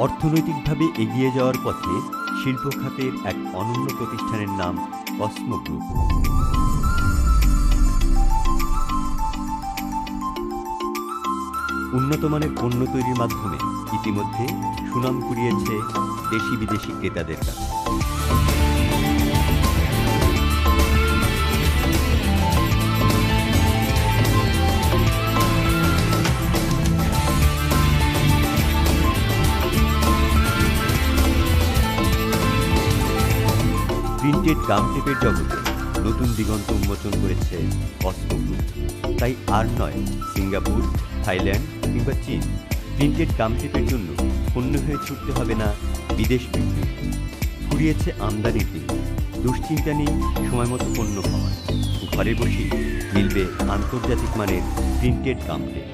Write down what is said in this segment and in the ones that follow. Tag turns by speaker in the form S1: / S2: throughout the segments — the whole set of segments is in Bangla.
S1: অর্থনৈতিকভাবে এগিয়ে যাওয়ার পথে শিল্প খাতের এক অনন্য প্রতিষ্ঠানের নাম কসমো গ্রুপ। উন্নতমানের পণ্য তৈরির মাধ্যমে ইতিমধ্যে সুনাম কুড়িয়েছে দেশি বিদেশি ক্রেতাদের কাছে। প্রিন্টেড গাম টেপের জগতে নতুন দিগন্ত উন্মোচন করেছে কসমো গ্রুপ। তাই আর নয় সিঙ্গাপুর, থাইল্যান্ড কিংবা চীন, প্রিন্টেড গাম টেপের জন্য পণ্য হয়ে ছুটতে হবে না বিদেশ বিক্রি। ফুরিয়েছে আমদানির দিন, দুশ্চিন্তা নেই সময় মতো পণ্য পাওয়ার। ঘরে বসেই মিলবে আন্তর্জাতিক মানের প্রিন্টেড গাম টেপ।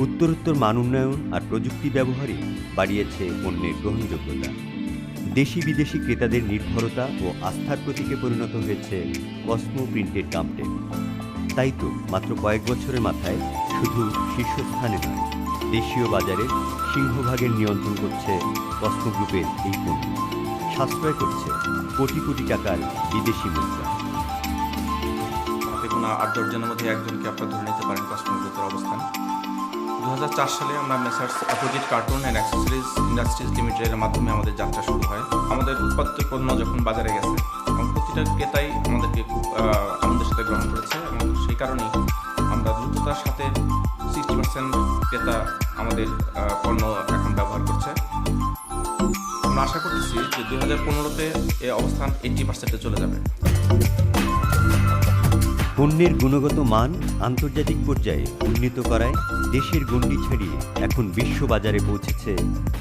S1: উত্তরোত্তর মান উন্নয়ন আর প্রযুক্তি ব্যবহারে বাড়িয়েছে পণ্যের গ্রহণযোগ্যতা। দেশি বিদেশি ক্রেতাদের নির্ভরতা ও আস্থার প্রতীকে পরিণত হয়েছে কসমো প্রিন্টেড গাম টেপ। তাই তো মাত্র কয়েক বছরের মাথায় শুধু শীর্ষস্থানে নয়, দেশীয় বাজারের সিংহভাগের নিয়ন্ত্রণ করছে কসমো গ্রুপের এই পণ্য। সাশ্রয় করছে কোটি কোটি টাকার বিদেশি মুদ্রা।
S2: হাতে গোনা ৮-১০ জনের মধ্যে একজনকে আপনারা ধরে নিতে পারেন কসমো গ্রুপের অবস্থান। 2004 সালে আমরা messrs opposite cartoon and accessories industries লিমিটেডের মাধ্যমে আমাদের যাত্রা শুরু হয়। আমাদের উৎপাদিত পণ্য যখন বাজারে গেছে এবং প্রতিটা ক্রেতাই আমাদেরকে খুব আনন্দের সাথে গ্রহণ করেছে এবং সেই কারণেই আমরা দ্রুততার সাথে 60% ক্রেতা আমাদের পণ্য এখন ব্যবহার করছে। আমরা আশা করতেছি যে 2015-তে এই অবস্থান 80%-এ চলে যাবে।
S1: পণ্যের গুণগত মান আন্তর্জাতিক পর্যায়ে উন্নীত করায় দেশের গণ্ডি ছাড়িয়ে এখন বিশ্ববাজারে পৌঁছেছে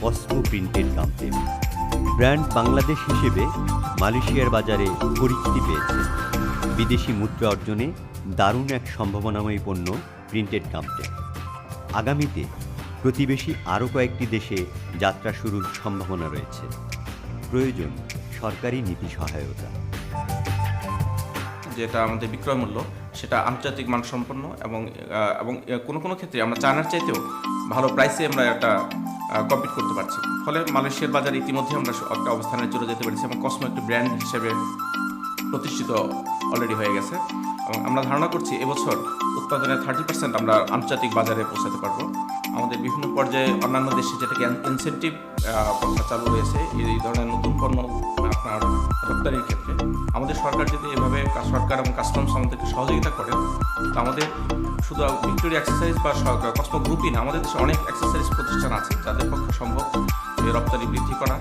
S1: Cosmo printed gum tape. Brand Bangladesh হিসেবে মালয়েশিয়ার বাজারে পরিচিতি পেয়েছে। বিদেশি মুদ্রা অর্জনে দারুণ এক সম্ভাবনাময়ী পণ্য প্রিন্টেড গাম টেপ। আগামীতে প্রতিবেশী আরও কয়েকটি দেশে যাত্রা শুরুর সম্ভাবনা রয়েছে। প্রয়োজন সরকারি নীতি সহায়তা।
S2: যেটা আমাদের বিক্রয় মূল্য সেটা আন্তর্জাতিক মানসম্পন্ন এবং কোনো কোনো ক্ষেত্রে আমরা চায়নার চাইতেও ভালো প্রাইসে আমরা একটা কম্পিট করতে পারছি। ফলে মালয়েশিয়ার বাজারে ইতিমধ্যে আমরা একটা অবস্থানে চলে যেতে পেরেছি এবং কসমো একটি ব্র্যান্ড হিসেবে প্রতিষ্ঠিত অলরেডি হয়ে গেছে এবং আমরা ধারণা করছি এবছর উৎপাদনের 30% আমরা আন্তর্জাতিক বাজারে পৌঁছাতে পারবো। আমাদের বিভিন্ন পর্যায়ে অন্যান্য দেশে যেটাকে ইনসেন্টিভ প্রথা চালু রয়েছে এই ধরনের নতুন পণ্য আপনার রপ্তানির ক্ষেত্রে আমাদের সরকার যদি এভাবে সরকার এবং কাস্টমস আমাদেরকে সহযোগিতা করে, তো আমাদের শুধু ভিক্টোরিয়া অ্যাক্সেসরিজ বা কসমো গ্রুপই না, আমাদের দেশে অনেক অ্যাক্সেসরিজ প্রতিষ্ঠান আছে যাদের পক্ষে সম্ভব এই রপ্তানি বৃদ্ধি করা।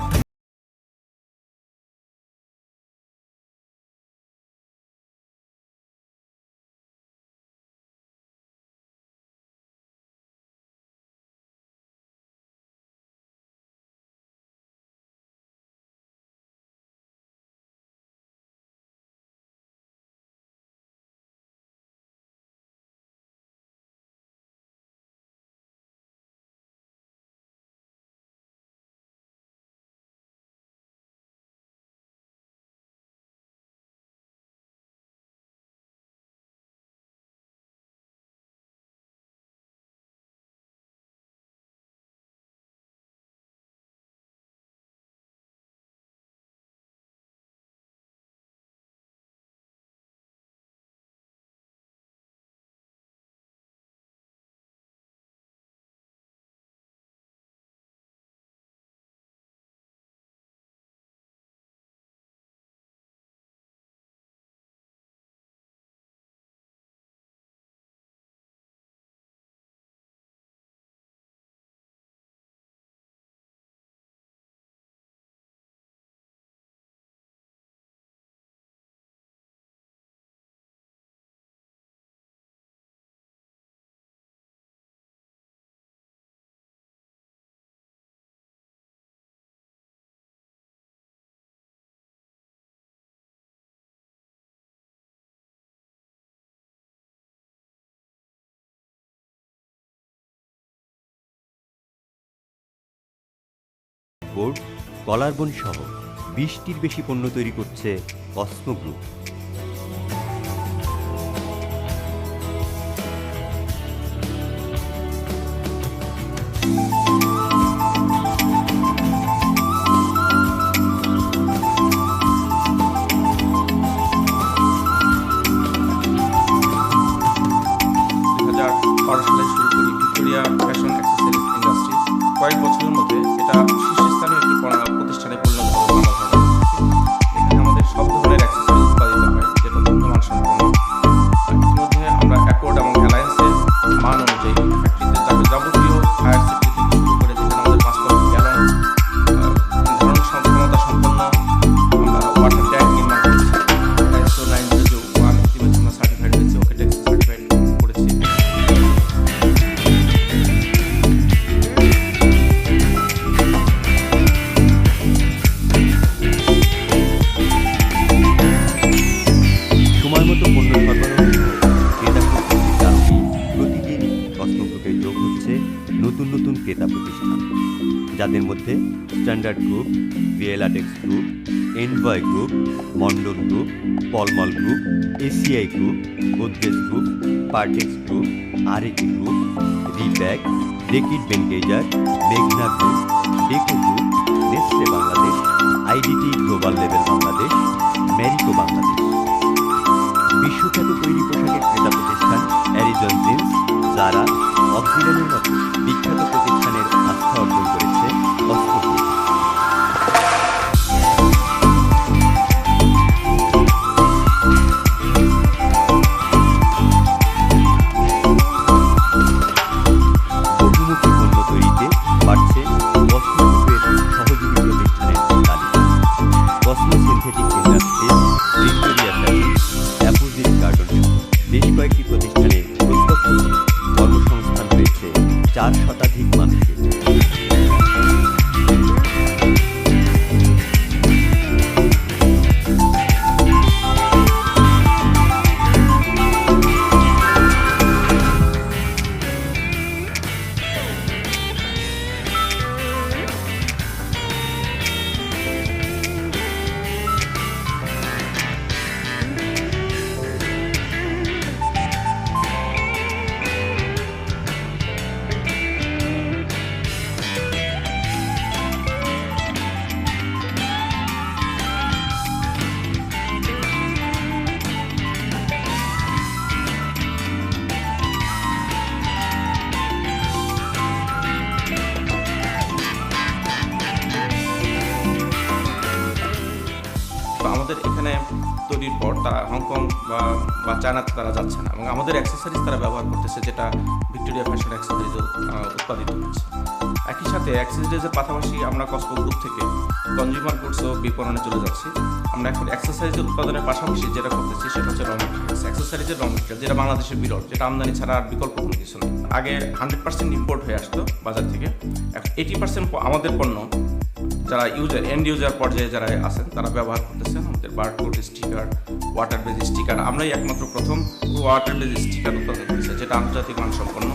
S1: বোর্ড, কলারবোন সহ 20টির বেশি পণ্য তৈরি করছে কসমো গ্রুপ। নতুন নতুন ক্রেতা প্রতিষ্ঠান, যাদের মধ্যে standard group, Viyellatex group, Envoy group, Mondol group, Palmal group, ACI group, Godrej group, Partex group, RAK group, রিপ্যাক, রেকিট বেন্টেজার, মেঘনা group, Deco group, Nestle Bangladesh, IDT global level Bangladesh, Marico Bangladesh. বিশ্বখ্যাত তৈরি পোশাকের ক্রেতা প্রতিষ্ঠান অ্যারিজন জিন্স, জারা, অক্সিজেনের মতো বিখ্যাত প্রতিষ্ঠানের আস্থা অর্জন করেছে অস্ত্র গ্রুপ। বহুমুখী পণ্য তৈরিতে বাড়ছে অস্ত্র গ্রুপের সহযোগী প্রতিষ্ঠানের তালিকা। Cosmo synthetic industries, Victoria fashion, অ্যাপোজিট garden সহ বেশ কয়েকটি প্রতিষ্ঠানে প্রত্যক্ষ কর্মসংস্থান হয়েছে 4 শতাধিক মানুষের।
S2: তো আমাদের এখানে তৈরির পর তারা হংকং বা চায়নাতে তারা যাচ্ছে না, এবং আমাদের অ্যাক্সেসরিজ তারা ব্যবহার করতেছে, যেটা ভিক্টোরিয়া ফ্যাশন অ্যাক্সেসরিজ উৎপাদিত হচ্ছে। একই সাথে অ্যাক্সেসরিজের পাশাপাশি আমরা কসমো গ্রুপ থেকে কনজিউমার গুডসও বিপণনে চলে যাচ্ছি। আমরা এখন অ্যাক্সেসরিজের উৎপাদনের পাশাপাশি যেটা করতেছি সেটা হচ্ছে র মেটেরিয়ালস, অ্যাক্সেসরিজের র মেটেরিয়াল, যেটা বাংলাদেশের বিরল, যেটা আমদানি ছাড়া আর বিকল্প কোনো কিছু নেই। আগে 100% ইম্পোর্ট হয়ে আসতো বাজার থেকে, 80% আমাদের পণ্য যারা এন্ড ইউজার পর্যায়ে যারা আছেন তারা ব্যবহার করতেছেন। আমাদের barcode sticker, water base sticker, আমরাই একমাত্র প্রথম ওয়াটার বেজ স্টিকার উৎপাদন করেছে, যেটা আন্তর্জাতিক মানসম্পন্ন।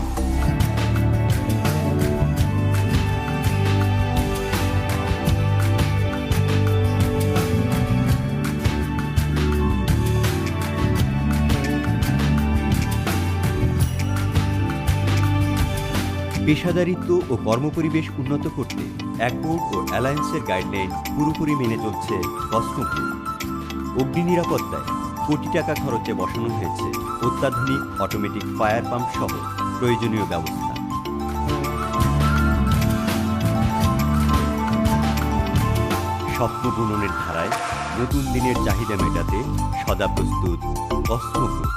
S1: পেশাদারিত্ব ও কর্মপরিবেশ উন্নত করতে অ্যাকর্ড ও অ্যালায়েন্সের গাইডলাইন পুরোপুরি মেনে চলছে কসমো গ্রুপ। অগ্নি নিরাপত্তায় কোটি টাকা খরচে বসানো হয়েছে অত্যাধুনিক অটোমেটিক ফায়ার পাম্প সহ প্রয়োজনীয় ব্যবস্থা। স্বপ্ন বুননের ধারায় নতুন দিনের চাহিদা মেটাতে সদা প্রস্তুত কসমো গ্রুপ।